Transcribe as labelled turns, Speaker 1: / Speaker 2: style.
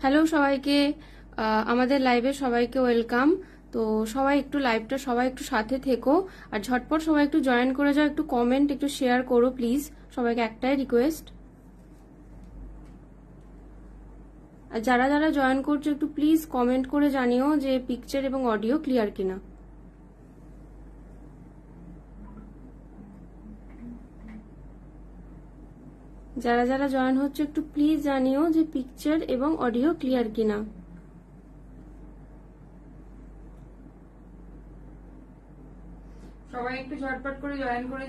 Speaker 1: Hello সবাইকে, আমাদের লাইভে সবাইকে ওয়েলকাম। তো সবাই একটু লাইভটা সবাই একটু সাথে থেকো, আর ঝটপট সবাই একটু জয়েন করে যাও, একটু কমেন্ট একটু শেয়ার করো প্লিজ, সবাইকে একটাই রিকোয়েস্ট। আর যারা যারা জয়েন করছো একটু প্লিজ কমেন্ট করে জানিও যে পিকচার এবং অডিও ক্লিয়ার কিনা। যারা যারা জয়েন হচ্ছে একটু প্লিজ জানিও যে পিকচার এবং অডিও ক্লিয়ার কিনা।
Speaker 2: সবাই একটু ঝটপট করে জয়েন করে